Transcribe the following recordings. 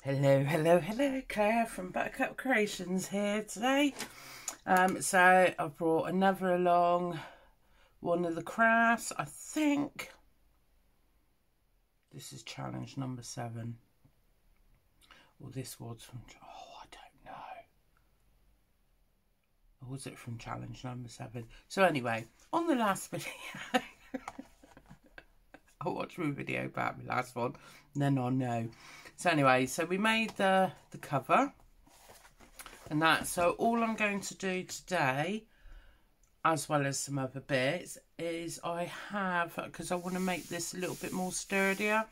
Hello, hello, hello, Claire from Buttercup Creations here today. So I've brought another along, one of the crafts. I think this is challenge number 7. Or this was from, I don't know. Or was it from challenge number 7? So anyway, on the last video, I watched my video about my last one, and then I know. So anyway, so we made the cover and that. So all I'm going to do today, as well as some other bits, is I have, because I want to make this a little bit more sturdier.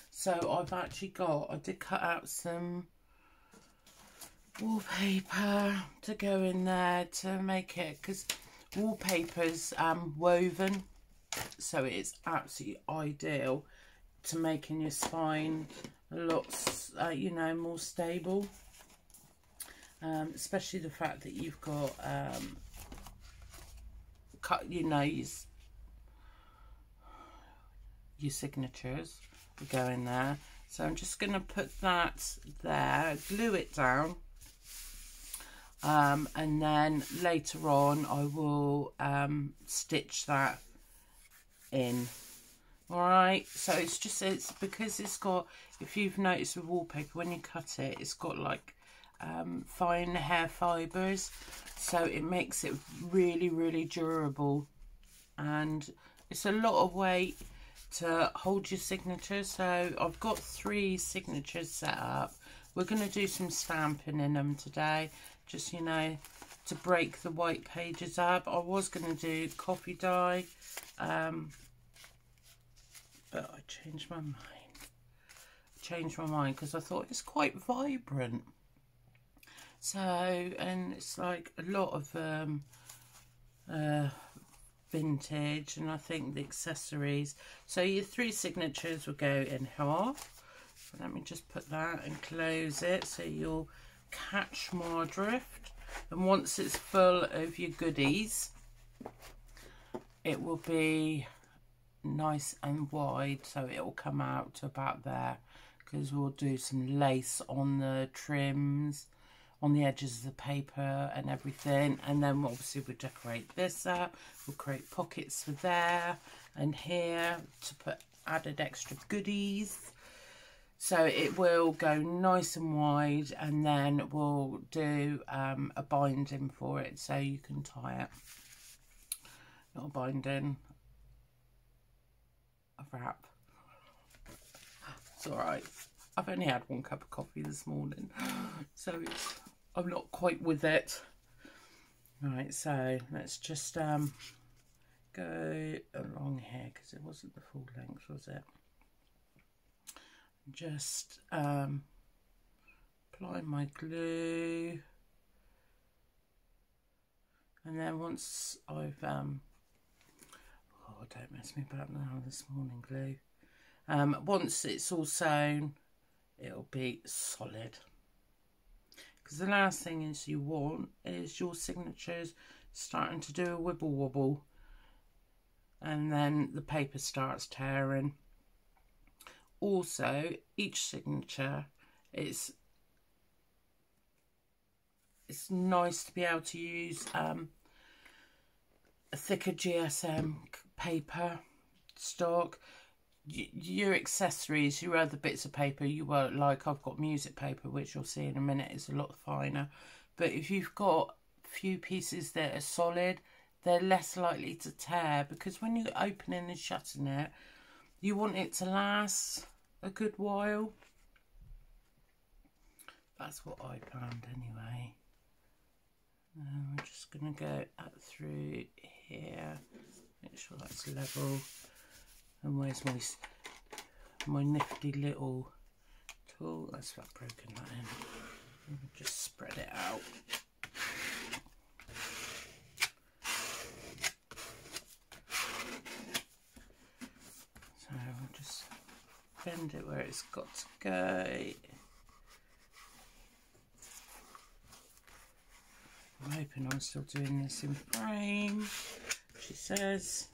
So I've actually got, I did cut out some wallpaper to go in there to make it, because wallpaper's woven, so it's absolutely ideal to making your spine a lot, you know, more stable. Especially the fact that you've got cut, you know, your signatures go in there. So I'm just going to put that there, glue it down, and then later on I will stitch that in. Alright, so it's because it's got, if you've noticed with wallpaper, when you cut it, it's got like fine hair fibres, so it makes it really, really durable, and it's a lot of weight to hold your signatures. So I've got 3 signatures set up. We're going to do some stamping in them today, just, you know, to break the white pages up. I was going to do coffee dye, but I changed my mind. Because I thought it's quite vibrant. So, and it's like a lot of vintage, and I think the accessories. So your 3 signatures will go in half. So let me just put that and close it so you'll catch more drift. And once it's full of your goodies, it will be nice and wide, so it will come out to about there, because we'll do some lace on the trims, on the edges of the paper and everything, and then obviously we'll decorate this up. We'll create pockets for there and here to put added extra goodies, so it will go nice and wide, and then we'll do a binding for it so you can tie it. Not a binding, a wrap. It's alright. I've only had 1 cup of coffee this morning, so I'm not quite with it. Right, so let's just go along here, because it wasn't the full length, was it? Just apply my glue, and then once I've oh, don't mess me about now, this morning glue. Once it's all sewn, it'll be solid. Because the last thing is you want is your signatures starting to do a wibble wobble, and then the paper starts tearing. Also, each signature, it's nice to be able to use a thicker GSM paper stock. Your accessories, your other bits of paper, you won't like. I've got music paper, which you'll see in a minute is a lot finer. But if you've got a few pieces that are solid, they're less likely to tear, because when you're opening and shutting it, you want it to last a good while. That's what I planned anyway. I'm just going to go up through here, make sure that's level. And where's my nifty little tool? That's what I've broken that in. Just spread it out. So I'll just bend it where it's got to go. I'm hoping I'm still doing this in frame, she says.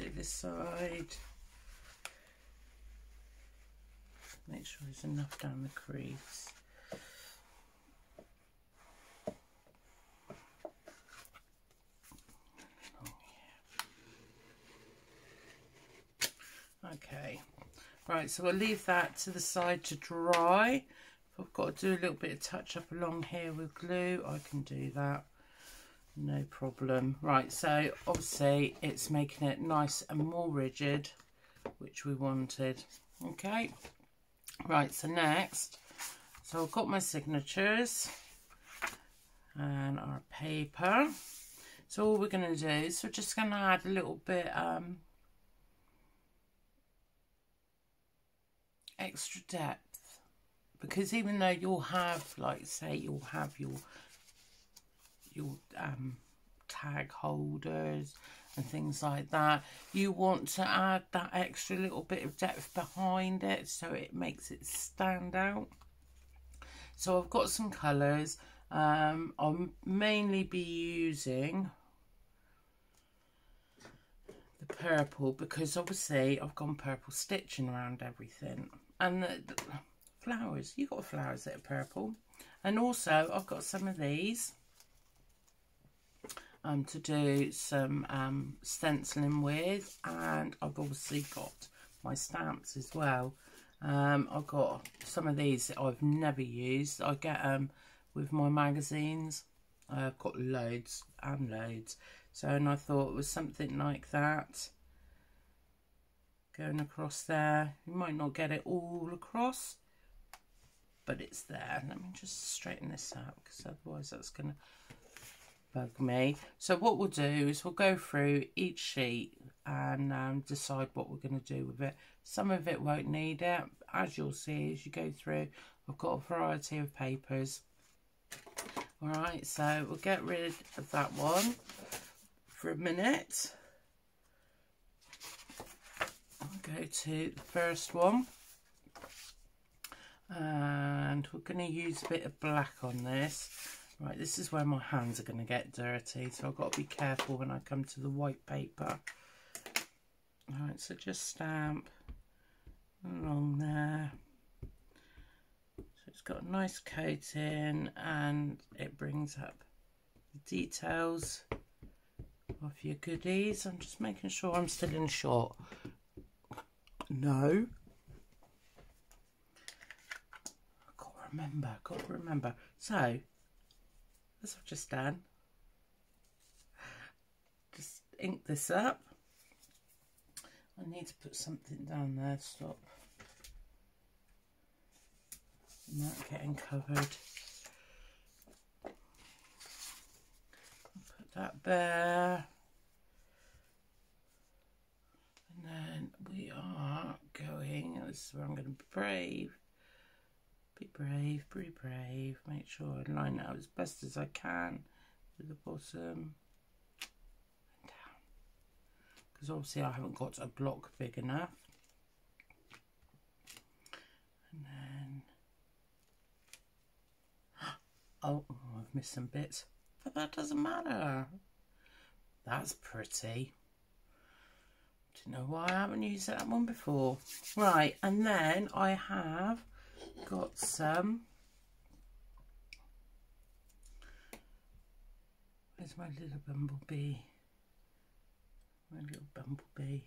do this side. Make sure there's enough down the crease. Okay, right, so we'll leave that to the side to dry. If I've got to do a little bit of touch up along here with glue, I can do that, no problem. Right, so obviously it's making it nice and more rigid, which we wanted. Okay, right, so next, so I've got my signatures and our paper. So all we're going to do is we're just going to add a little bit extra depth, because even though you'll have, like say you'll have your tag holders and things like that, you want to add that extra little bit of depth behind it so it makes it stand out. So I've got some colours. I'll mainly be using the purple because obviously I've gone purple stitching around everything, and the flowers, you've got flowers that are purple. And also I've got some of these to do some stenciling with, and I've obviously got my stamps as well. I've got some of these that I've never used. I get with my magazines. I've got loads and loads. So, and I thought it was something like that going across there. You might not get it all across, but it's there. Let me just straighten this out because otherwise that's going to bug me. So what we'll do is we'll go through each sheet and decide what we're going to do with it. Some of it won't need it. As you'll see as you go through, I've got a variety of papers. Alright, so we'll get rid of that one for a minute. I'll go to the first one, and we're going to use a bit of black on this. Right, this is where my hands are going to get dirty, so I've got to be careful when I come to the white paper. Alright, so just stamp along there. So it's got a nice coating and it brings up the details of your goodies. I'm just making sure I'm still in shot. No. Got to remember. So, as I've just done, just ink this up. I need to put something down there, stop that getting covered. I'll put that there. And then we are going, this is where I'm going to be brave. Be brave, be brave. Make sure I line it out as best as I can to the bottom and down. Because obviously I haven't got a block big enough. And then, oh, I've missed some bits, but that doesn't matter. That's pretty. Don't know why I haven't used that one before. Right, and then I have got some, where's my little bumblebee? My little bumblebee.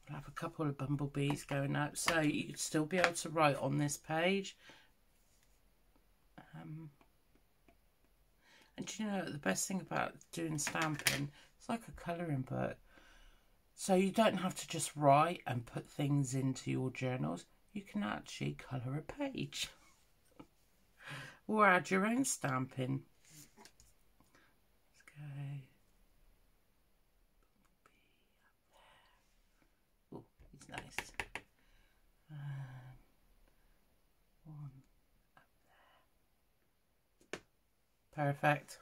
I'll have a couple of bumblebees going out, so you could still be able to write on this page. And you know, the best thing about doing stamping, it's like a colouring book. So you don't have to just write and put things into your journals. You can actually colour a page or add your own stamping. Let's go. Oh, he's nice. One up there. Perfect.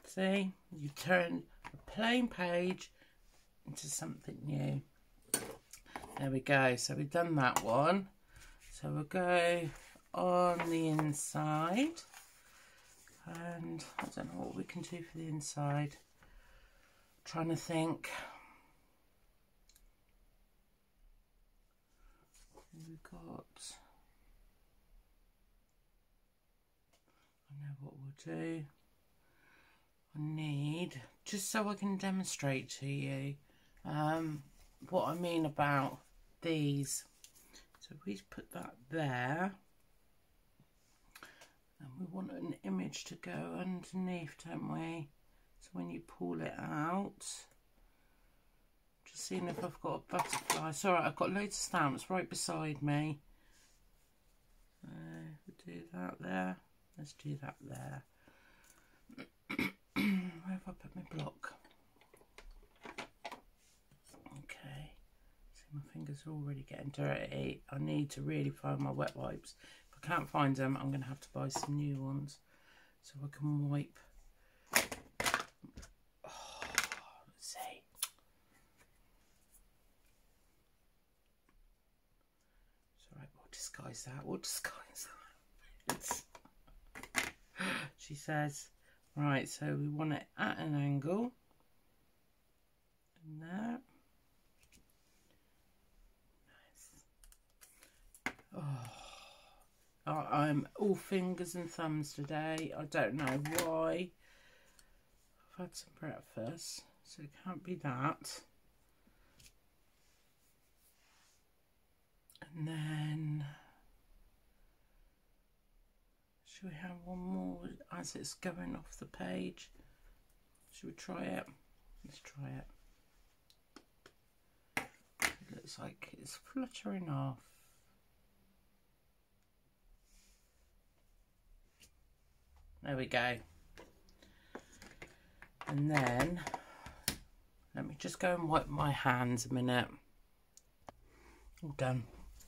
See, you turn a plain page into something new. There we go. So we've done that one. So we'll go on the inside. And I don't know what we can do for the inside. Trying to think. We've got, I know what we'll do. I need, just so I can demonstrate to you what I mean about these. So we put that there, and we want an image to go underneath, don't we? So when you pull it out, just seeing if I've got a butterfly. It's all right, I've got loads of stamps right beside me. We'll do that there. Let's do that there. Where have I put my block? Okay. See, my fingers are already getting dirty. I need to really find my wet wipes. If I can't find them, I'm going to have to buy some new ones so I can wipe. Oh, let's see. It's all right. We'll disguise that. We'll disguise that. She says, right, so we want it at an angle. And there. Nice. Oh, I'm all fingers and thumbs today. I don't know why. I've had some breakfast, so it can't be that. And then, should we have one more as it's going off the page? Should we try it? Let's try it. It looks like it's fluttering off. There we go. And then, let me just go and wipe my hands a minute. All done.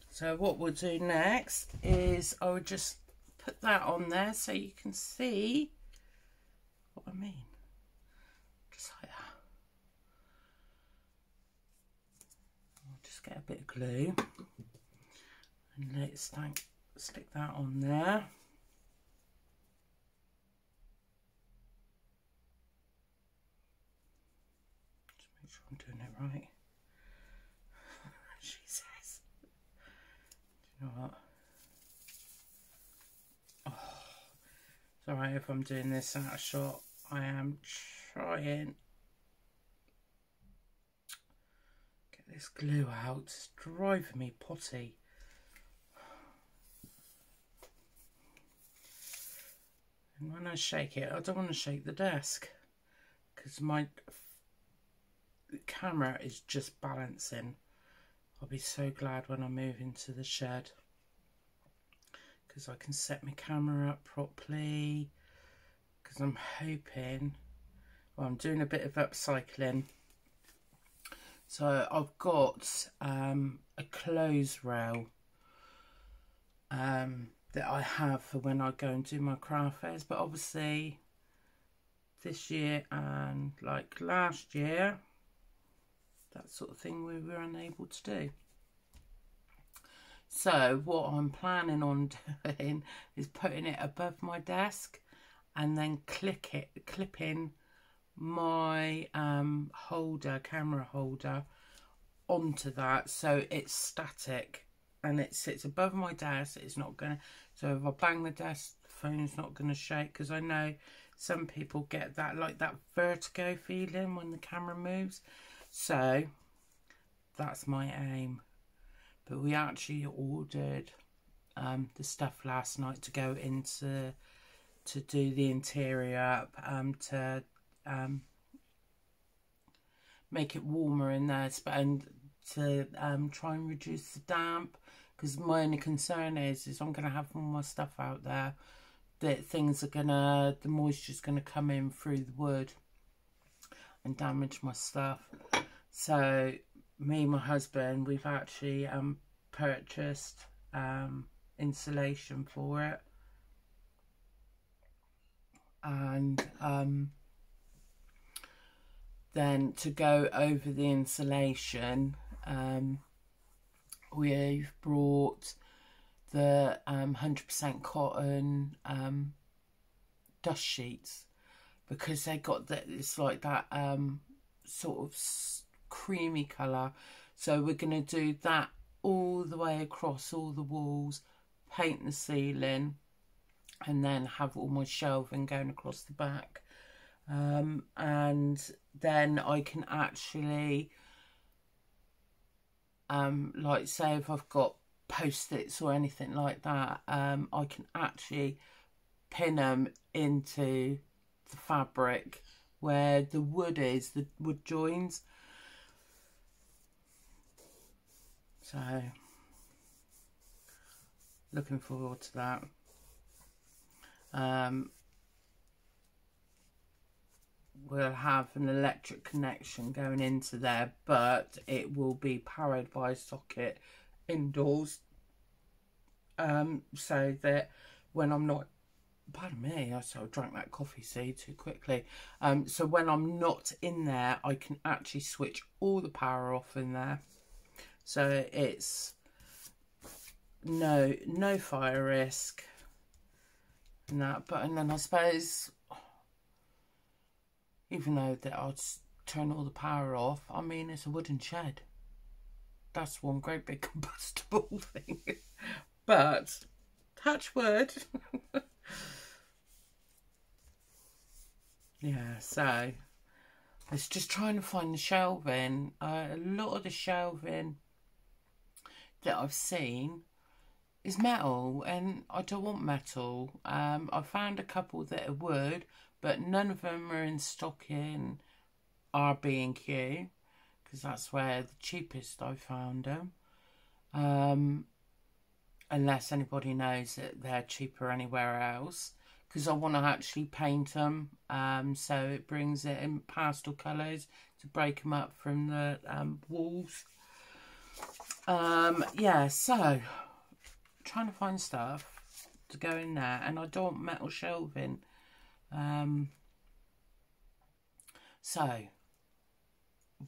So what we'll do next is I would just put that on there so you can see what I mean. Just like that. I'll just get a bit of glue and let's stick that on there. Just make sure I'm doing it right. She says. Do you know what? It's alright if I'm doing this out of shot. I am trying to get this glue out. It's driving me potty. And when I shake it, I don't want to shake the desk because my camera is just balancing. I'll be so glad when I move into the shed, because I can set my camera up properly, because I'm hoping, well, I'm doing a bit of upcycling. So I've got a clothes rail that I have for when I go and do my craft fairs, but obviously this year and like last year, that sort of thing we were unable to do. So what I'm planning on doing is putting it above my desk and then clipping my camera holder onto that, so it's static and it sits above my desk. It's not gonna, so if I bang the desk, the phone's not gonna shake, because I know some people get that, like that vertigo feeling when the camera moves. So that's my aim. But we actually ordered the stuff last night to go into, to do the interior up, to make it warmer in there, and to try and reduce the damp, because my only concern is I'm going to have all my stuff out there, that things are going to, the moisture's going to come in through the wood and damage my stuff. So me and my husband, we've actually purchased insulation for it, and then to go over the insulation, we've brought the 100% cotton dust sheets, because they got that, it's like that sort of creamy colour. So we're going to do that all the way across all the walls, paint the ceiling, and then have all my shelving going across the back. And then I can actually, like say if I've got post-its or anything like that, I can actually pin them into the fabric where the wood is, the wood joins. So looking forward to that. We'll have an electric connection going into there, but it will be powered by a socket indoors, so that when I'm not, pardon me, I sort of drank that coffee seed too quickly, so when I'm not in there, I can actually switch all the power off in there, so it's no fire risk and that. But and then I suppose, even though that I'd turn all the power off, I mean, it's a wooden shed. That's one great big combustible thing. But, touch wood. Yeah, so, it's just trying to find the shelving. A lot of the shelving that I've seen is metal, and I don't want metal. I found a couple that are wood, but none of them are in stock in R&Q, because that's where the cheapest I found them. Unless anybody knows that they're cheaper anywhere else, because I want to actually paint them, so it brings it in pastel colours to break them up from the walls. Yeah, so trying to find stuff to go in there, and I don't want metal shelving. So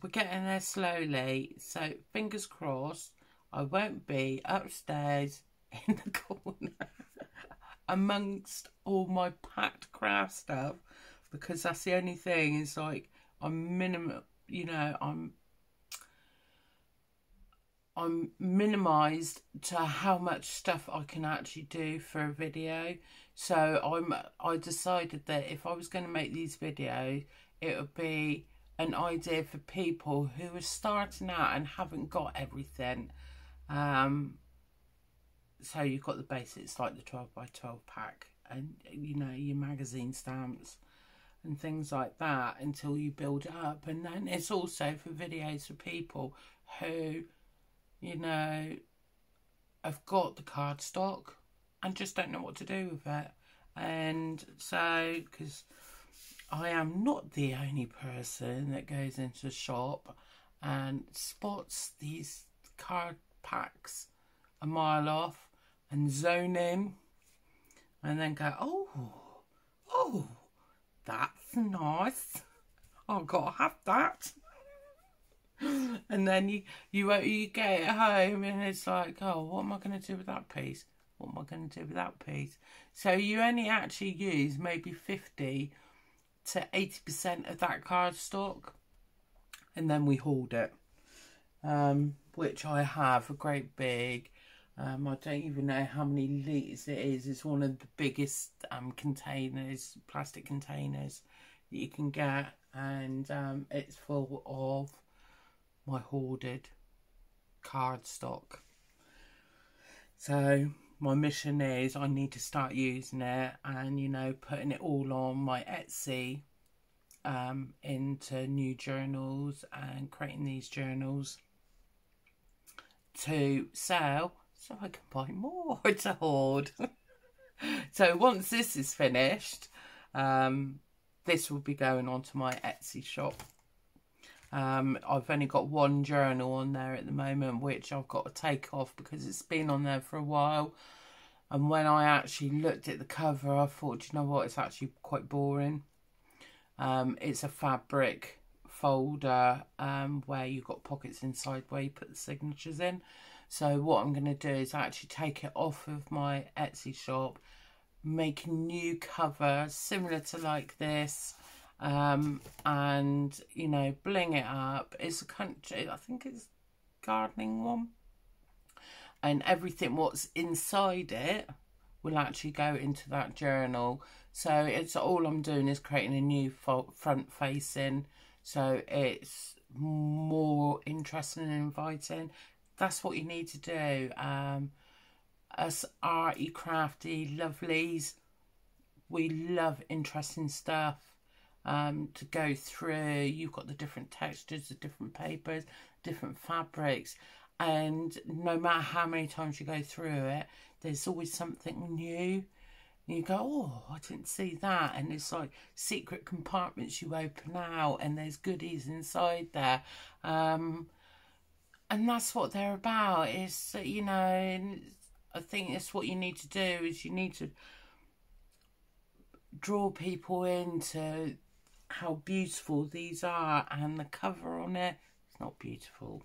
we're getting there slowly, so fingers crossed I won't be upstairs in the corner amongst all my packed craft stuff, because that's the only thing, is like I'm I'm minimized to how much stuff I can actually do for a video. So I decided that if I was going to make these videos, it would be an idea for people who are starting out and haven't got everything. So you've got the basics like the 12x12 pack, and you know, your magazine stamps and things like that, until you build it up. And then it's also for videos for people who, you know, have got the cardstock and just don't know what to do with it. And so, because I am not the only person that goes into a shop and spots these card packs a mile off and zone in and then go, oh, that's nice, I've got to have that. And then you get it home and it's like, oh, what am I going to do with that piece? What am I going to do with that piece? So you only actually use maybe 50 to 80% of that cardstock, and then we hoard it, which I have a great big, I don't even know how many litres it is. It's one of the biggest containers, plastic containers that you can get, and it's full of my hoarded cardstock. So my mission is I need to start using it, and you know, putting it all on my Etsy into new journals, and creating these journals to sell so I can buy more to hoard. So once this is finished, this will be going on to my Etsy shop. I've only got one journal on there at the moment, which I've got to take off because it's been on there for a while. And when I actually looked at the cover, I thought, you know what, it's actually quite boring. It's a fabric folder where you've got pockets inside where you put the signatures in. So what I'm going to do is actually take it off of my Etsy shop, make a new cover similar to like this, and, you know, bling it up. It's a country, I think it's gardening one. And everything what's inside it will actually go into that journal. So it's all I'm doing is creating a new front facing, so it's more interesting and inviting. That's what you need to do. Us arty, crafty lovelies, we love interesting stuff to go through. You've got the different textures, the different papers, different fabrics, and no matter how many times you go through it, there's always something new. And you go, oh, I didn't see that. And it's like secret compartments you open out and there's goodies inside there. And that's what they're about. Is, you know, and I think that's what you need to do, is you need to draw people into how beautiful these are. And the cover on it, it's not beautiful.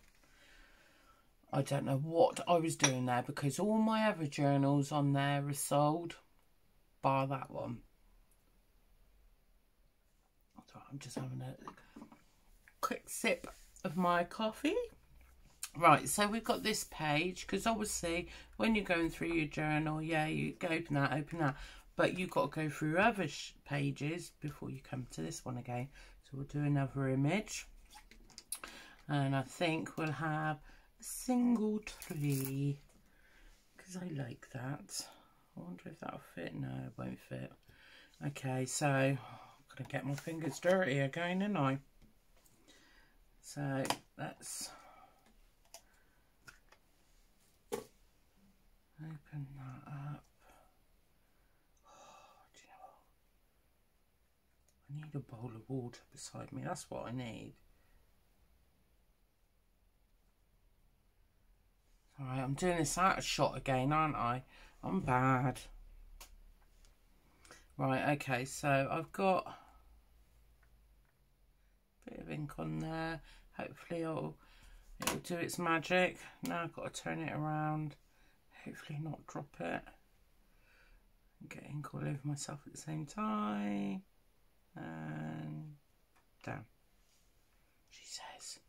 I don't know what I was doing there, because all my other journals on there are sold, bar that one. So I'm just having a quick sip of my coffee. Right, so we've got this page, because obviously when you're going through your journal, yeah, you go open that, but you've got to go through other pages before you come to this one again. So we'll do another image, and I think we'll have single tree, because I like that. I wonder if that'll fit. No, it won't fit. Okay, so I'm gonna get my fingers dirty again, ain't I? So let's open that up. Oh, do you know what? I need a bowl of water beside me. That's what I need. Alright, I'm doing this out of shot again, aren't I? I'm bad. Right, okay, so I've got a bit of ink on there. Hopefully it'll do its magic. Now I've got to turn it around. Hopefully not drop it. And get ink all over myself at the same time. And down. She says.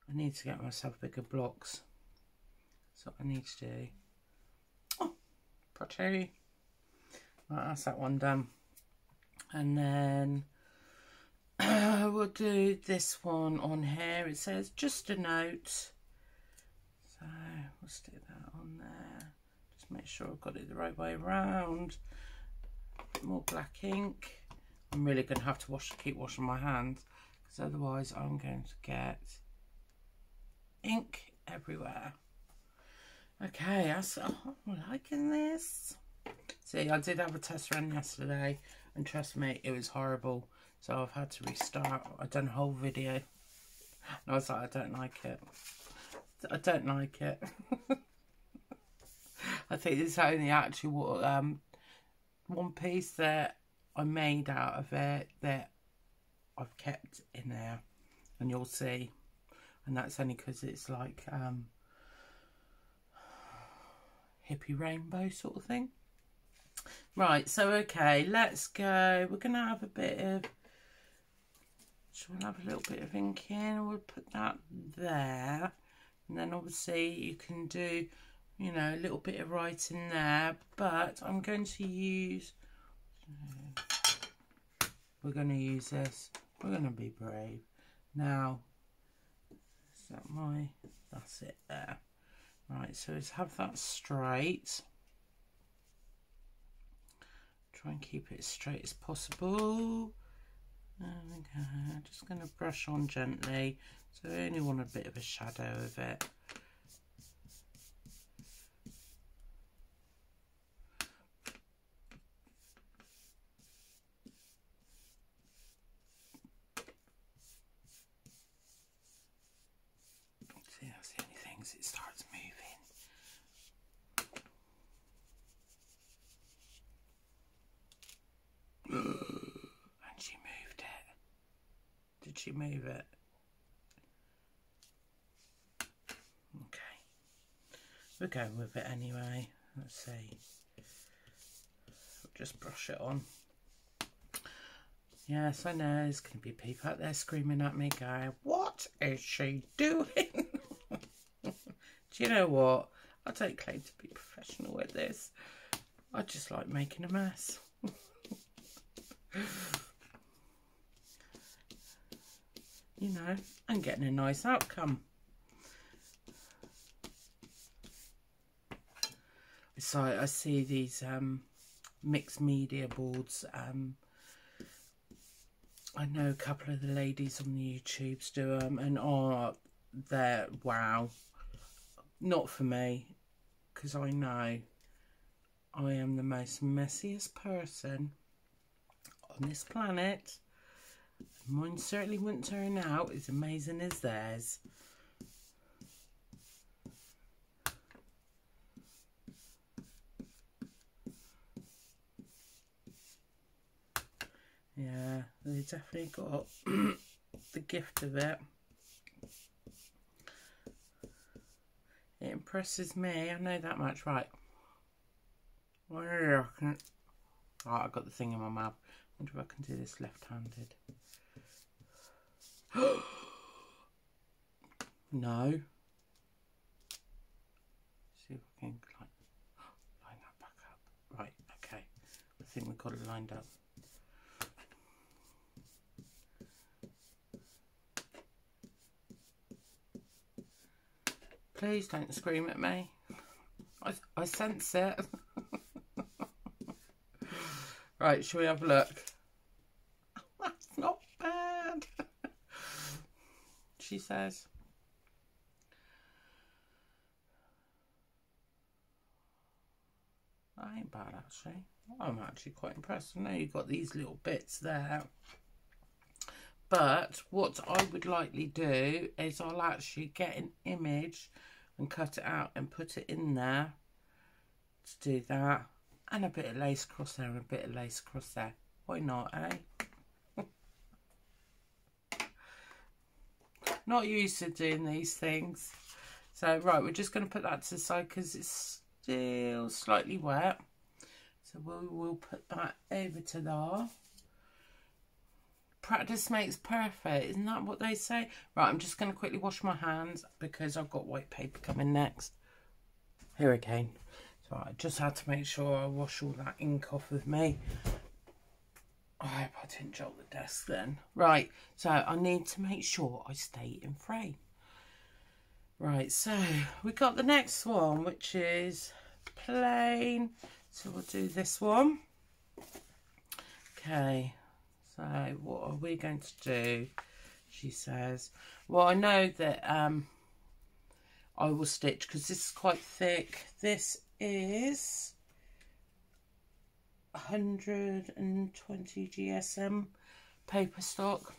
I need to get myself bigger blocks. That's what I need to do. Oh, pretty. Right, that's that one done. And then we'll do this one on here. It says just a note. So we'll stick that on there. Just make sure I've got it the right way around. A bit more black ink. I'm really going to have to keep washing my hands, because otherwise I'm going to get ink everywhere. Okay, I'm liking this. See, I did have a test run yesterday, and trust me, it was horrible. So I've had to restart. I've done a whole video, and I was like, I don't like it. I don't like it. I think it's only actually one piece that I made out of it that I've kept in there, and you'll see. And that's only because it's like hippie rainbow sort of thing. Right, so okay, let's go. We're going to have a bit of, so we'll have a little bit of ink in. We'll put that there. And then obviously you can do, you know, a little bit of writing there. But I'm going to use, we're going to use this. We're going to be brave. Now, that's it there. Right, so let's have that straight. Try and keep it as straight as possible. Okay, I'm just going to brush on gently. So I only want a bit of a shadow of it. See, that's the only thing, is it starts moving. And she moved it. Did she move it? Okay. We're going with it anyway. Let's see. Just brush it on. Yes, I know there's going to be people out there screaming at me going, what is she doing? Do you know what? I don't claim to be professional at this. I just like making a mess. You know, and getting a nice outcome. So I see these mixed media boards. I know a couple of the ladies on the YouTubes do them, and oh, they're wow. Not for me, because I know I am the most messiest person on this planet. Mine certainly wouldn't turn out as amazing as theirs. Yeah, they definitely got the gift of it. It impresses me, I know that much. Right. Right, I got the thing in my mouth. I wonder if I can do this left-handed. No. See if I can line that back up. Right, okay. I think we've got it lined up. Please don't scream at me. I sense it. Right, shall we have a look? That's not bad, she says. That ain't bad, actually. I'm actually quite impressed. I know you've got these little bits there. But what I would likely do is I'll actually get an image and cut it out and put it in there to do that. And a bit of lace across there and a bit of lace across there. Why not, eh? Not used to doing these things. So, right, we're just going to put that to the side because it's still slightly wet. So we'll put that over to there. Practice makes perfect. Isn't that what they say? Right, I'm just going to quickly wash my hands because I've got white paper coming next. Here again. So I just had to make sure I wash all that ink off of me. I hope I didn't jolt the desk then. Right, so I need to make sure I stay in frame. Right, so we got the next one, which is plain. So we'll do this one. Okay, so what are we going to do? She says, well, I know that I will stitch because this is quite thick. This is 120 GSM paper stock,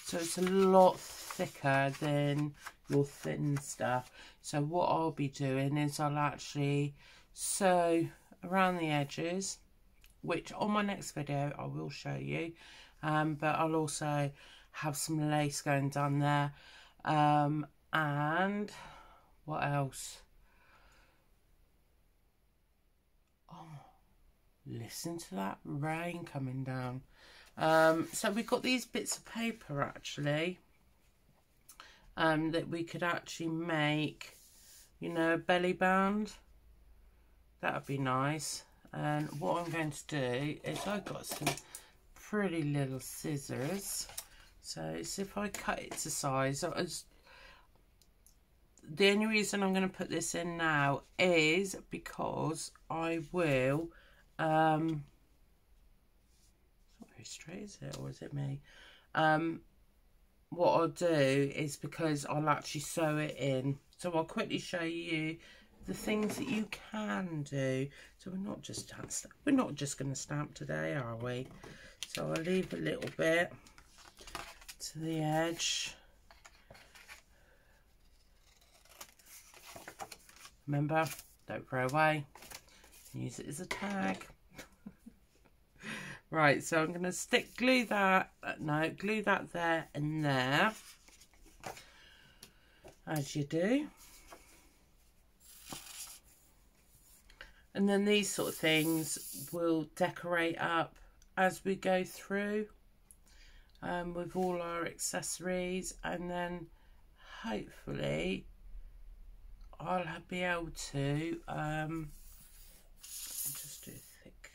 so it's a lot thicker than your thin stuff. So what I'll be doing is I'll actually sew around the edges, which on my next video I will show you, but I'll also have some lace going down there, and what else? Oh, listen to that rain coming down. So we've got these bits of paper actually, that we could actually make, you know, a belly band. That would be nice. And what I'm going to do is I've got some pretty little scissors. So if I cut it to size, the only reason I'm going to put this in now is because I will, it's not very straight, is it? Or is it me? What I'll do is because I'll actually sew it in. So I'll quickly show you the things that you can do. So we're not just going to stamp today, are we? So I'll leave a little bit to the edge. Remember, don't throw away. Use it as a tag. Right, so I'm going to glue that there and there, as you do. And then these sort of things will decorate up as we go through with all our accessories, and then hopefully I'll be able to just do thick,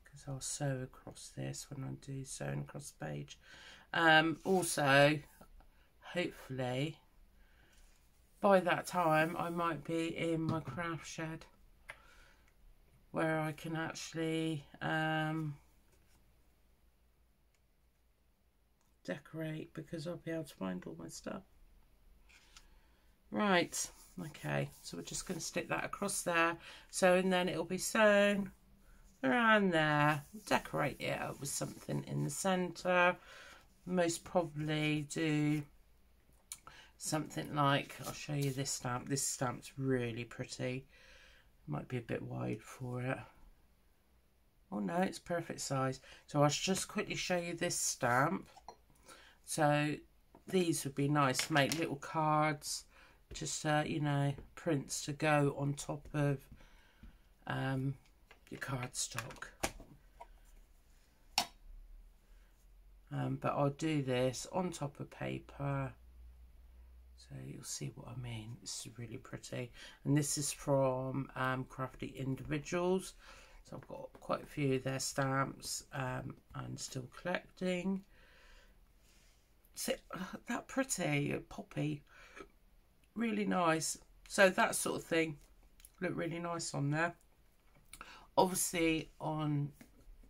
because I'll sew across this when I do sewing across the page. Also, hopefully by that time I might be in my craft shed where I can actually decorate, because I'll be able to find all my stuff. Right, okay, so we're just going to stick that across there, so, and then it'll be sewn around there. Decorate it up with something in the centre. Most probably do something like, I'll show you this stamp. This stamp's really pretty. Might be a bit wide for it. Oh no, it's perfect size. So I'll just quickly show you this stamp. So these would be nice to make little cards, just you know, prints to go on top of your cardstock. But I'll do this on top of paper, so you'll see what I mean. This is really pretty, and this is from Crafty Individuals. So I've got quite a few of their stamps and still collecting. See, that pretty poppy, really nice. So that sort of thing look really nice on there. Obviously on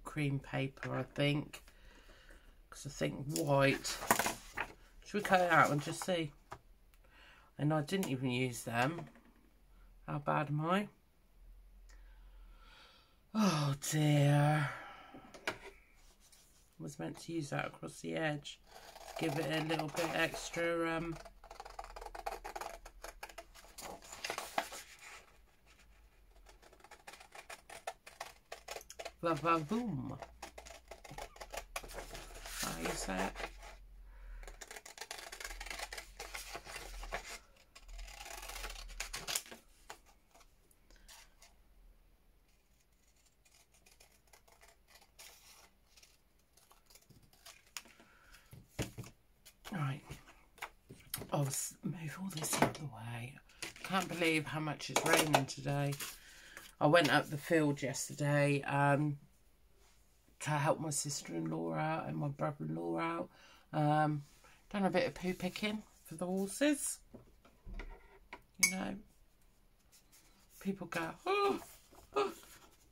cream paper, I think, because I think white. Should we cut it out and just see? And I didn't even use them. How bad am I? Oh dear. I was meant to use that across the edge. Give it a little bit extra boom. How you say it? Right, I'll move all this out of the way. Can't believe how much it's raining today. I went up the field yesterday to help my sister-in-law out and my brother-in-law out. Done a bit of poo picking for the horses. You know, people go, oh,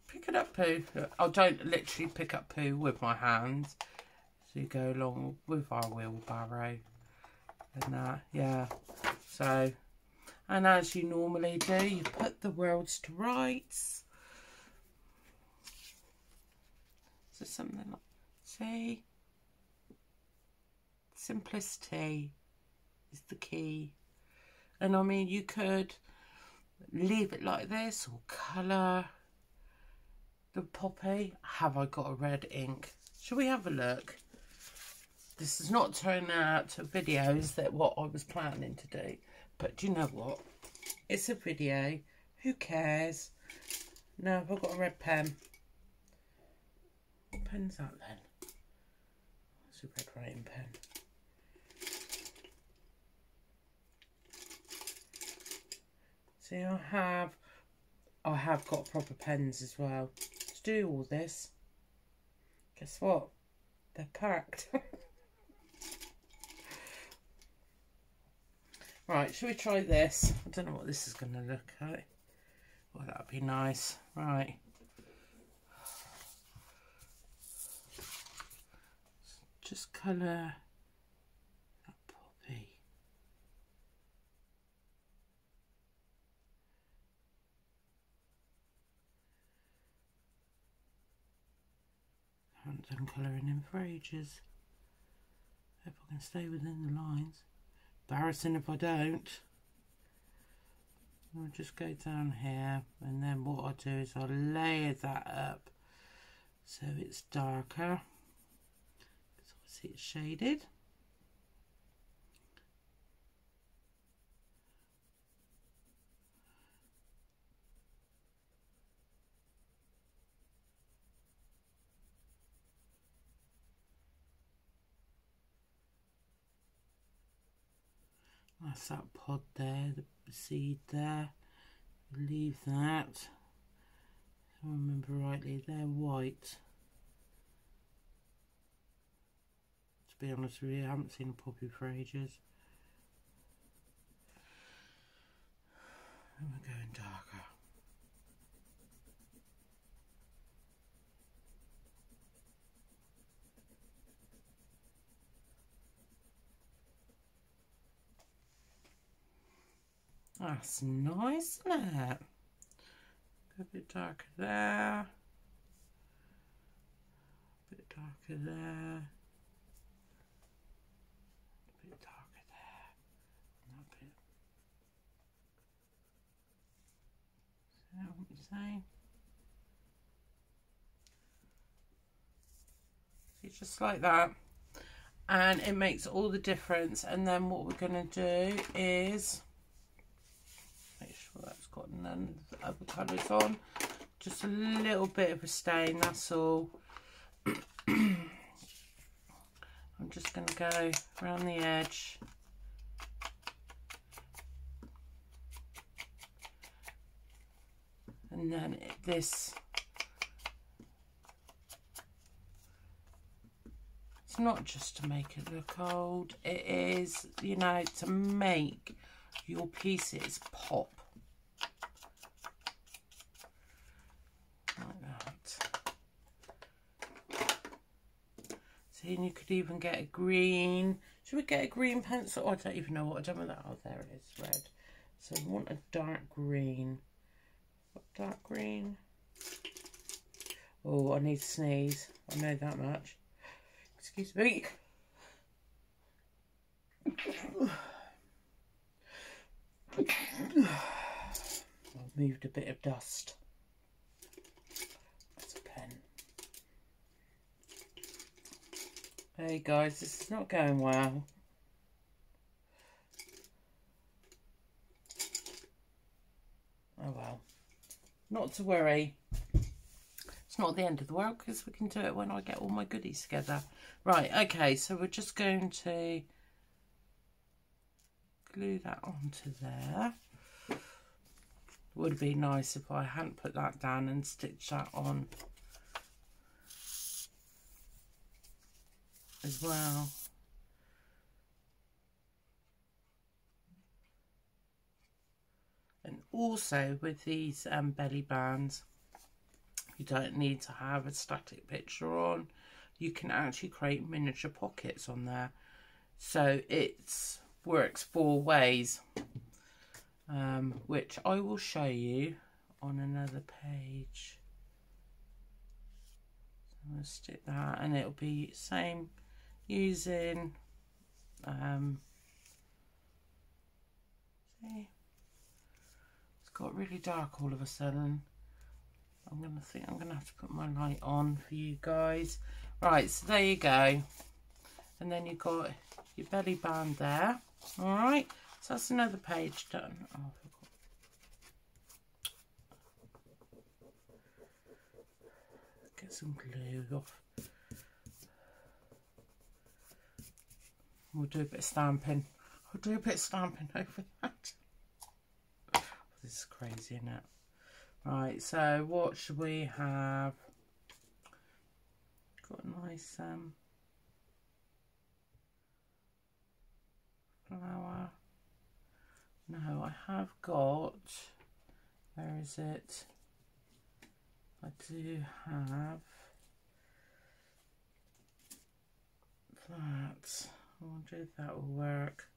picking up poo. I don't literally pick up poo with my hands. So you go along with our wheelbarrow and that, yeah. So, and as you normally do, you put the worlds to rights. So something like, see, simplicity is the key. And I mean, you could leave it like this or colour the poppy. Have I got a red ink? Shall we have a look? This is not turning out to videos that what I was planning to do. But do you know what? It's a video. Who cares? Now I've got a red pen. What pen's that then? It's a red writing pen. See, I have got proper pens as well to do all this. Guess what? They're packed. Right, shall we try this? I don't know what this is going to look like. Well, that would be nice. Right. Just colour that poppy. I haven't done colouring in for ages. Hope I can stay within the lines. Embarrassing if I don't. I'll just go down here, and then what I'll do is I'll layer that up so it's darker, because obviously it's shaded. That's that pod there, the seed there. Leave that. If I remember rightly, they're white. To be honest with you, I haven't seen a poppy for ages. And we're going darker. That's nice, isn't it? Go a bit darker there. A bit darker there. A bit darker there. And that bit. See what I'm saying? See, just like that. And it makes all the difference. And then what we're going to do is make sure that's got none of the other colours on. Just a little bit of a stain, that's all. I'm just going to go around the edge. And then this, it's not just to make it look old, it is, you know, to make your pieces pop. Like that. See, and you could even get a green. Should we get a green pencil? Oh, I don't even know what I've done with that. Oh, there it is, red. So we want a dark green. What dark green? Oh, I need to sneeze. I know that much. Excuse me. I've moved a bit of dust. That's a pen. Hey guys, this is not going well. Oh well. Not to worry. It's not the end of the world because we can do it when I get all my goodies together. Right, okay, so we're just going to glue that onto there. Would be nice if I hadn't put that down and stitched that on as well. And also with these belly bands, you don't need to have a static picture on. You can actually create miniature pockets on there. So it works 4 ways, which I will show you on another page. So I'm going to stick that, and it'll be same using see, it's got really dark all of a sudden. I'm going to have to put my light on for you guys. Right, so there you go. And then you've got your belly band there. All right, so that's another page done. Oh, I forgot. Get some glue off. We'll do a bit of stamping. I'll do a bit of stamping over that. Oh, this is crazy, isn't it? Right, so what should we have? Got a nice flower. No, I have got, where is it? I do have that. I wonder if that will work.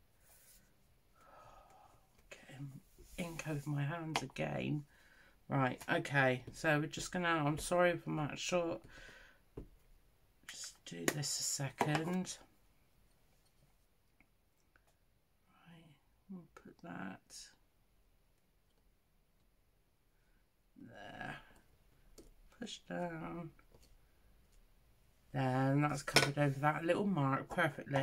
Getting ink over my hands again. Right, okay, so we're just gonna, I'm sorry if I'm that short. Just do this a second. Right, we'll put that there. Push down. There, and that's covered over that little mark perfectly.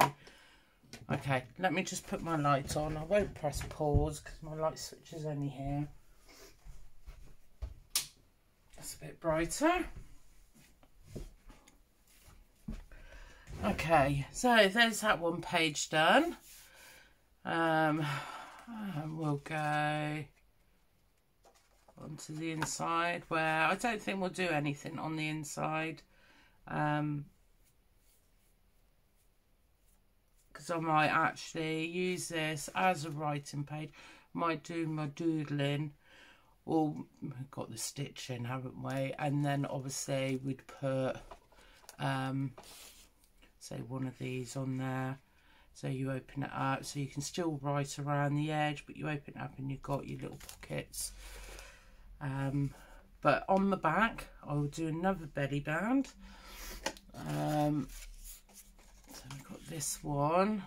Okay, let me just put my light on. I won't press pause because my light switch is only here. That's a bit brighter. Okay, so there's that one page done. And we'll go onto the inside, where I don't think we'll do anything on the inside, because I might actually use this as a writing page. Might do my doodling, or we've got the stitching, haven't we? And then obviously we'd put say one of these on there. So you open it up, so you can still write around the edge, but you open it up and you've got your little pockets. But on the back, I will do another belly band. So we've got this one.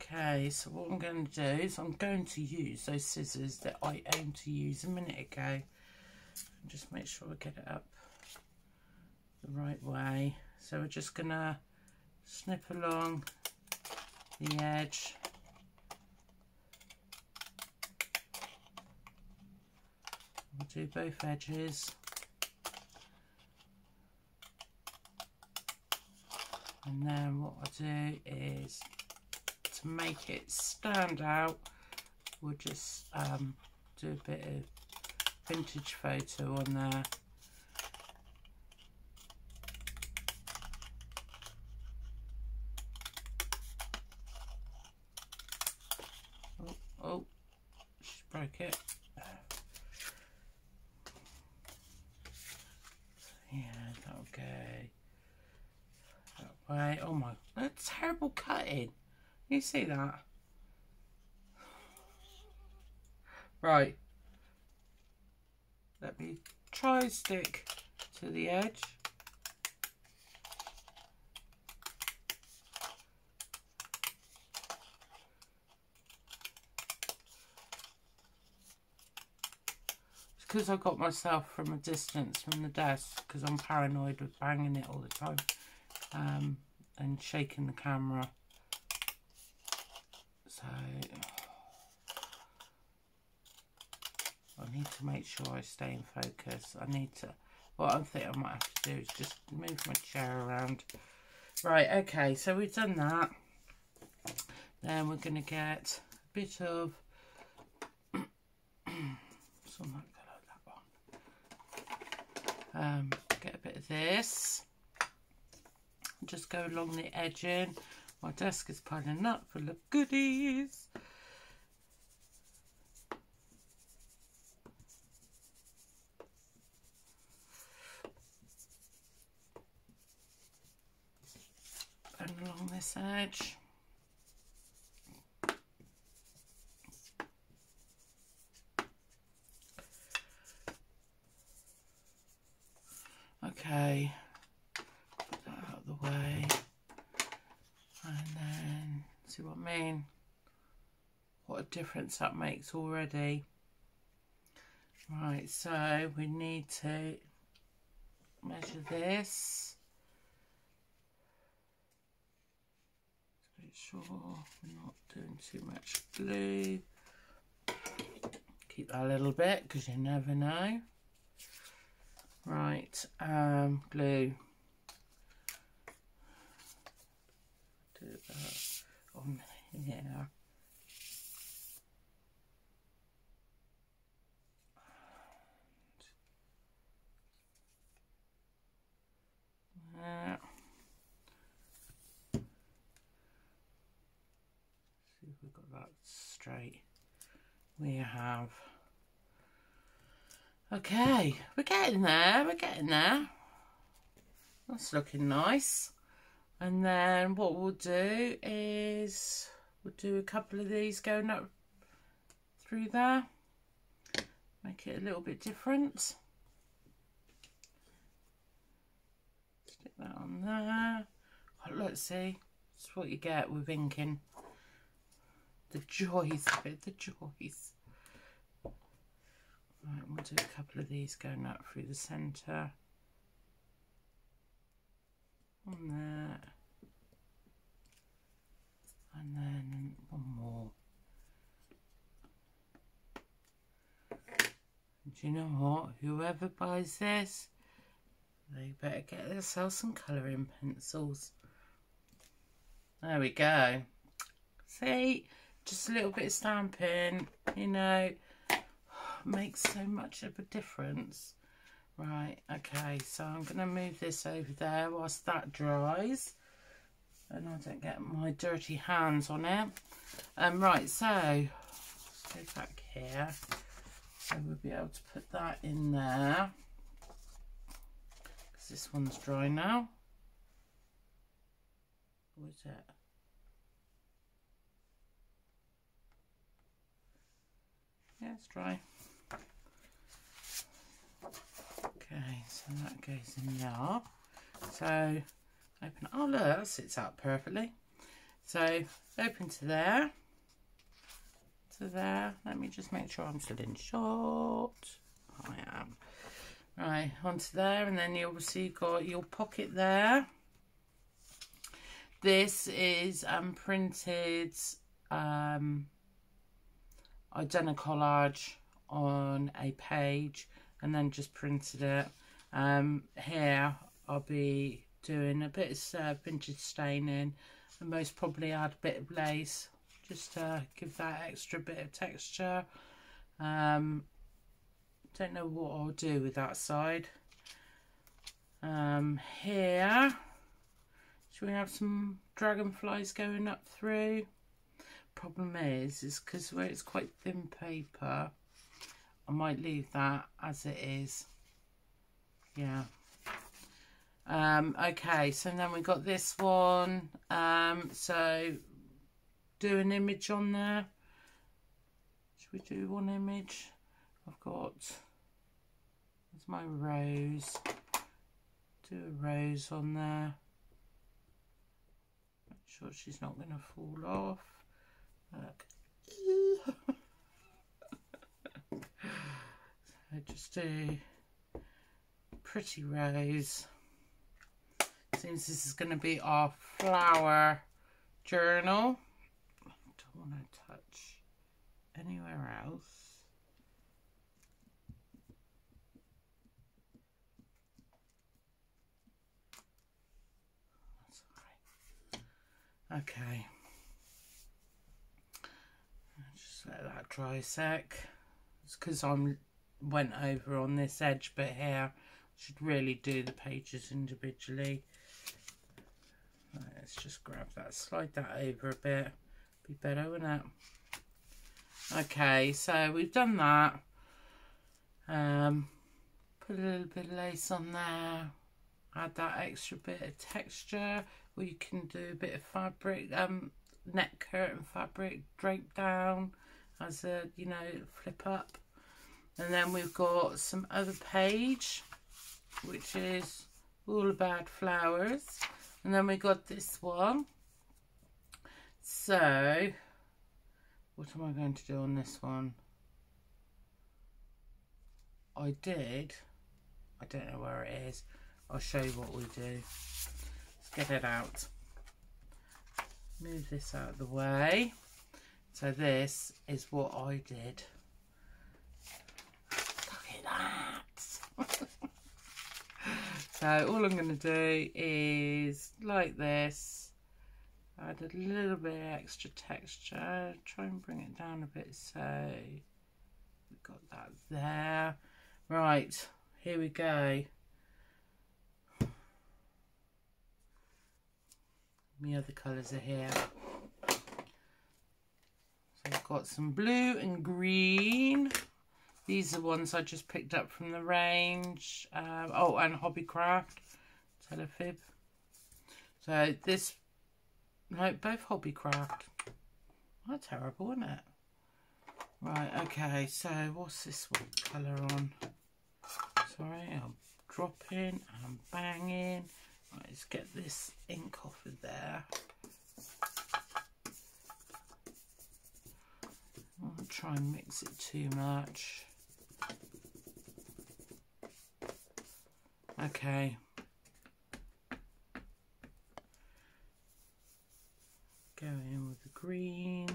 Okay, so what I'm going to do is I'm going to use those scissors that I aimed to use a minute ago. Just make sure I get it up the right way. So we're just going to snip along the edge. We'll do both edges. And then what I do is, to make it stand out, we'll just do a bit of vintage photo on there. Oh, she broke it. Yeah, that'll go that way. Oh my, that's terrible cutting. You see that? Right. Let me try stick to the edge. It's because I got myself from a distance from the desk, because I'm paranoid with banging it all the time, and shaking the camera. So I need to make sure I stay in focus. I need to, what I think I might have to do is just move my chair around. Right, okay, so we've done that. Then we're going to get a bit of something like that one. Get a bit of this. Just go along the edging. My desk is piling up full of goodies. And along this edge. Okay, put that out of the way. And then, see what I mean? What a difference that makes already. Right, so we need to measure this. Make sure we're not doing too much glue. Keep that a little bit, because you never know. Right, glue. Do that on here. See if we've got that straight. We have. Okay, we're getting there, we're getting there. That's looking nice. And then what we'll do is we'll do a couple of these going up through there. Make it a little bit different. Stick that on there. Oh, let's see. That's what you get with inking. The joys of it, the joys. Right, we'll do a couple of these going up through the centre. On there. And then one more. And do you know what? Whoever buys this, they better get themselves some colouring pencils. There we go. See, just a little bit of stamping, you know, makes so much of a difference. Right, okay, so I'm going to move this over there whilst that dries and I don't get my dirty hands on it. Right, so let's go back here, so we'll be able to put that in there because this one's dry now. What is it? Yeah, it's dry. Okay, so that goes in there. So open, oh look, that sits out perfectly. So open to there, to there. Let me just make sure I'm still in shot. I am. Right, onto there, and then you obviously got your pocket there. This is printed Identicollage on a page and then just printed it. Here I'll be doing a bit of vintage staining and most probably add a bit of lace just to give that extra bit of texture. Don't know what I'll do with that side. Here, should we have some dragonflies going up through? Problem is because where it's quite thin paper, I might leave that as it is. Yeah. Okay, so then we got this one. So do an image on there. Should we do one image? I've got, there's my rose. Do a rose on there. Make sure she's not going to fall off. Look. So just do pretty rose. Since this is going to be our flower journal, I don't want to touch anywhere else. That's all right. Okay. Just let that dry a sec. It's because I went over on this edge bit here. I should really do the pages individually. Right, let's just grab that, slide that over a bit. Be better, wouldn't it? Okay, so we've done that. Put a little bit of lace on there. Add that extra bit of texture. Or you can do a bit of fabric, neck curtain fabric, drape down as a, you know, flip up. And then we've got some other page, which is all about flowers. And then we got this one. So, what am I going to do on this one? I don't know where it is. I'll show you what we do. Let's get it out. Move this out of the way. So this is what I did. Look at that. So all I'm going to do is like this, add a little bit of extra texture, try and bring it down a bit, so we've got that there. Right, here we go. The other colours are here. So I've got some blue and green. These are ones I just picked up from the range. Oh, and Hobbycraft, Telefib. So this, no, both Hobbycraft. That's terrible, isn't it? Right, okay, so what's this one colour on? Sorry, I'm dropping and I'm banging. Right, let's get this ink off of there. I won't try and mix it too much. Okay. Go in with the green.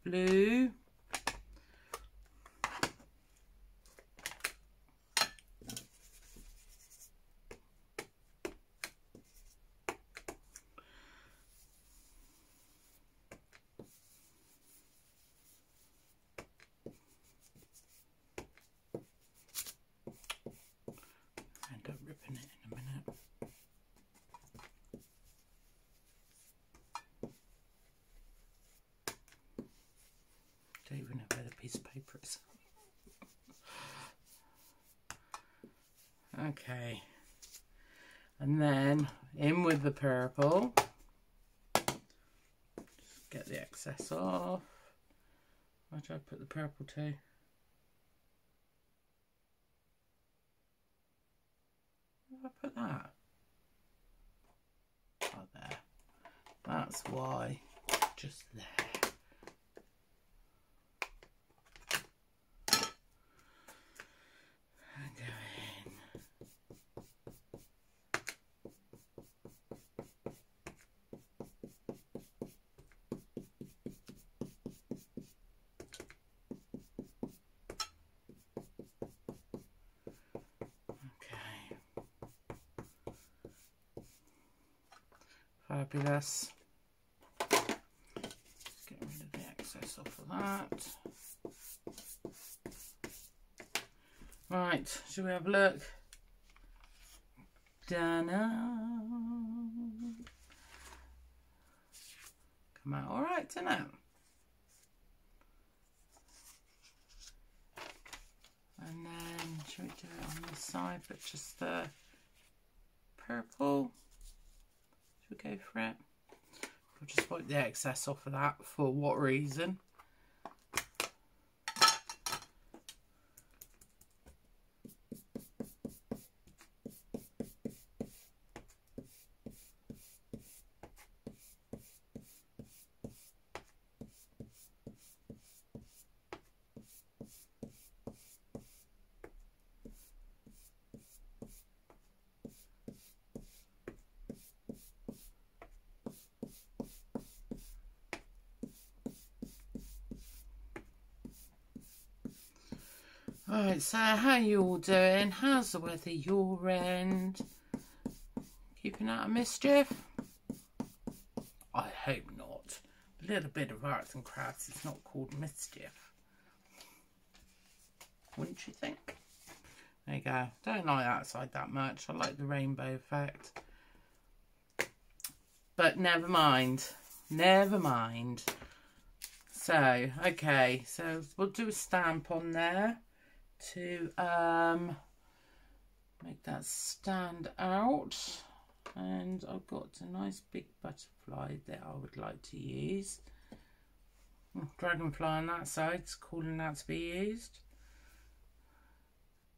blue. End up ripping it in a minute. Don't even know where the piece of paper is. Okay, and then in with the purple. Just get the excess off. Where did I put the purple to? Where did I put that? Oh, there. That's why. Just there. Fabulous. Get rid of the excess off of that. Right, shall we have a look? Dana. Come out all right, didn't it? And then, should we do it on the side, but just the purple? Should we go for it? I'll just wipe the excess off of that. For what reason? Alright, so how you all doing? How's the weather your end? Keeping out of mischief? I hope not. A little bit of arts and crafts is not called mischief. Wouldn't you think? There you go. Don't like outside that much. I like the rainbow effect. But never mind. Never mind. So, okay. So we'll do a stamp on there to make that stand out. And I've got a nice big butterfly that I would like to use. Dragonfly on that side is calling out to be used.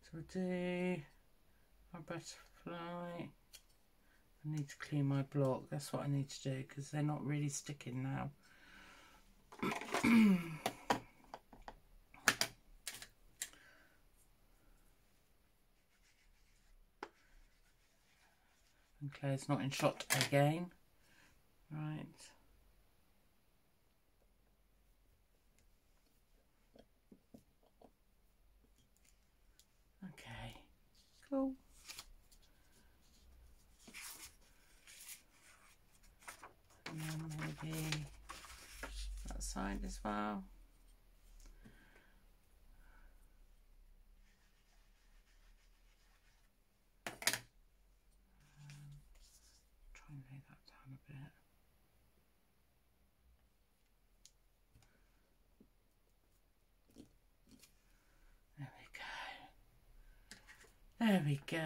So we'll do our butterfly. I need to clean my block. That's what I need to do because they're not really sticking now. And Claire's not in shot again. Right. Okay. Cool. And then maybe that side as well. Try and lay that down a bit. There we go.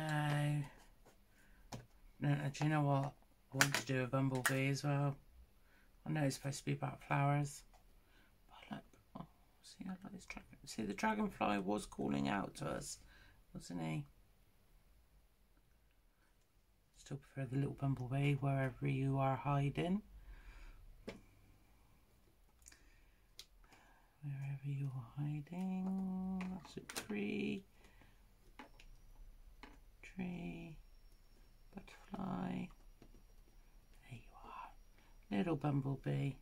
No, do you know what? I want to do a bumblebee as well. I know it's supposed to be about flowers. But I like, oh, see, I like this dragon. See, the dragonfly was calling out to us, wasn't he? Still prefer the little bumblebee wherever you are hiding. Wherever you're hiding. That's a tree. Tree. Butterfly. There you are. Little bumblebee.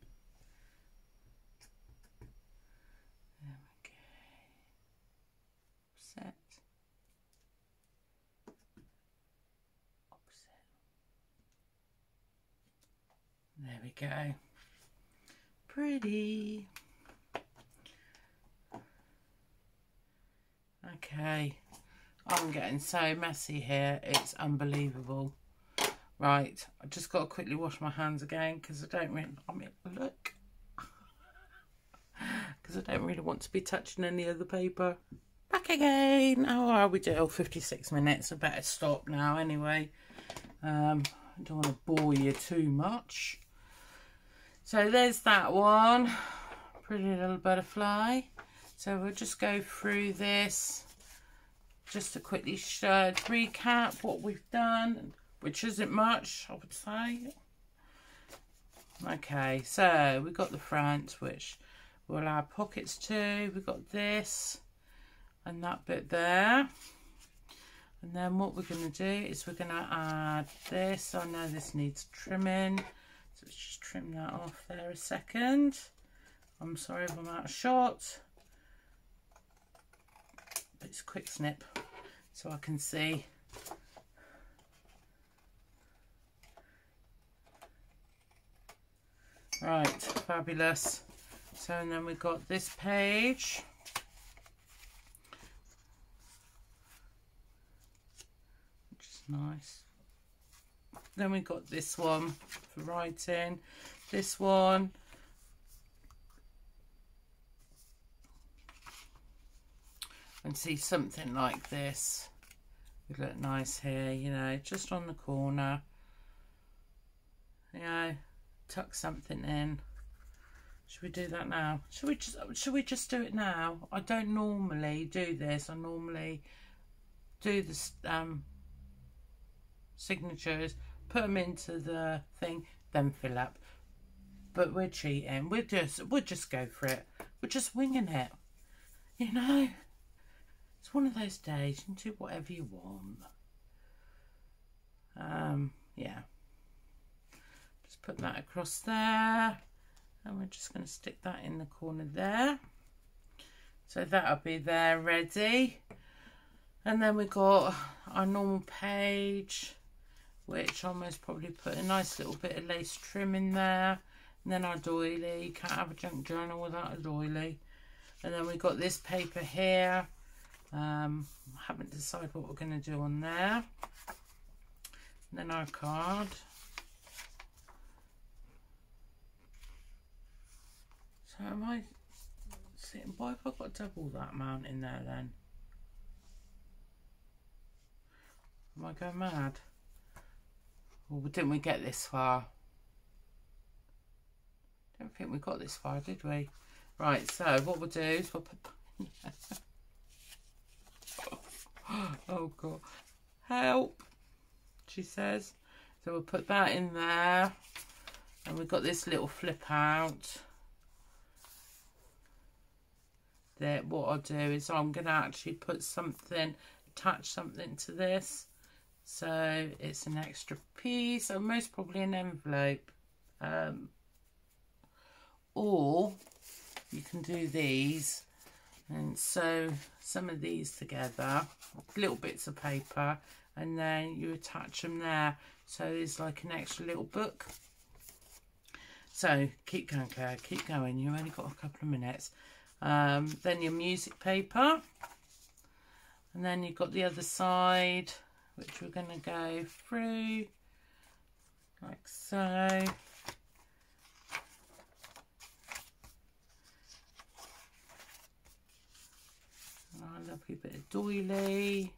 we go. Pretty. Okay, I'm getting so messy here, it's unbelievable. Right, I just got to quickly wash my hands again because I don't really, look, because I don't really want to be touching any of the paper. Back again. Oh, we do 56 minutes. I better stop now anyway. I don't want to bore you too much. So there's that one. Pretty Little Butterfly. So we'll just go through this just to quickly recap what we've done, which isn't much, I would say. Okay, so we've got the front, which we'll add pockets to. We've got this and that bit there. And then what we're going to do is we're going to add this. I know this needs trimming, so let's just trim that off there a second. I'm sorry if I'm out of shot. But it's a quick snip so I can see. Right, fabulous. So and then we've got this page. Which is nice. Then we've got this one for writing. This one. And see, something like this would look nice here, you know, just on the corner. You know, tuck something in. Should we do that now? Should we just do it now? I don't normally do this. I normally do the signatures, put them into the thing, then fill up. But we're cheating. We'll just go for it. We're just winging it, you know. It's one of those days, you can do whatever you want. Yeah. Just put that across there. And we're just going to stick that in the corner there. So that'll be there ready. And then we've got our normal page, which I'll most probably put a nice little bit of lace trim in there. And then our doily. You can't have a junk journal without a doily. And then we've got this paper here. I haven't decided what we're going to do on there. And then our card. So am I sitting? Why have I got double that amount in there then? Am I going mad? Or didn't we get this far? Don't think we got this far, did we? Right, so what we'll do is we'll put oh god, help, she says. So we'll put that in there, and we've got this little flip out there. What I'll do is I'm going to actually put something, attach something to this, so it's an extra piece, or most probably an envelope, or you can do these and sew some of these together, little bits of paper, and then you attach them there, so it's like an extra little book. So keep going, Claire, keep going, you've only got a couple of minutes. Then your music paper, and then you've got the other side, which we're going to go through like so. A lovely bit of doily.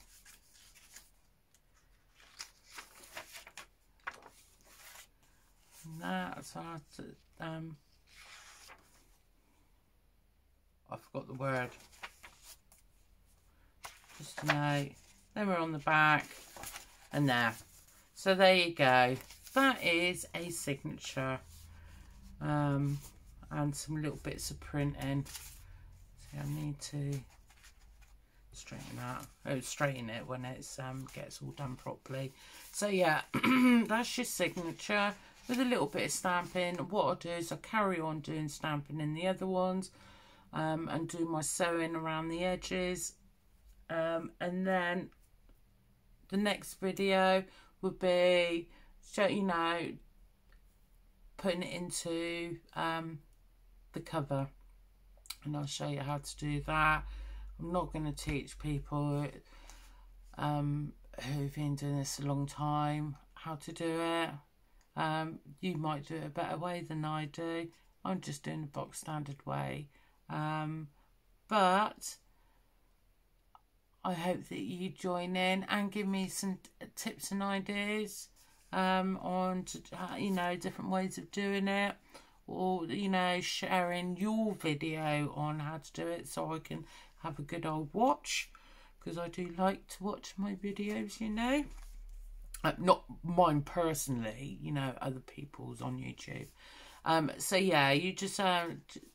And that's our, I forgot the word. Just to know. Then we're on the back, and there. So there you go. That is a signature. And some little bits of printing. See, I need to straighten that. Oh, straighten it when it's gets all done properly. So yeah, that's your signature with a little bit of stamping. What I'll do is I'll carry on doing stamping in the other ones, and do my sewing around the edges, and then the next video would be, so you know, putting it into the cover, and I'll show you how to do that. I'm not going to teach people who've been doing this a long time how to do it. You might do it a better way than I do. I'm just doing the box standard way. But I hope that you join in and give me some tips and ideas on, you know, different ways of doing it, or, you know, sharing your video on how to do it so I can have a good old watch, because I do like to watch my videos, you know. Not mine personally, you know, other people's on YouTube. So yeah, you just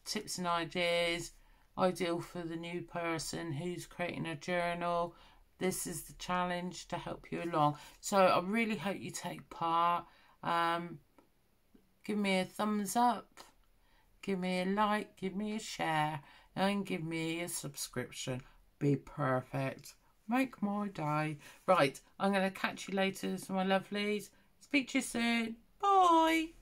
tips and ideas, ideal for the new person who's creating a journal. This is the challenge to help you along. So I really hope you take part. Give me a thumbs up, give me a like, give me a share, and give me a subscription. Be perfect. Make my day. Right, I'm going to catch you later, my lovelies. Speak to you soon. Bye.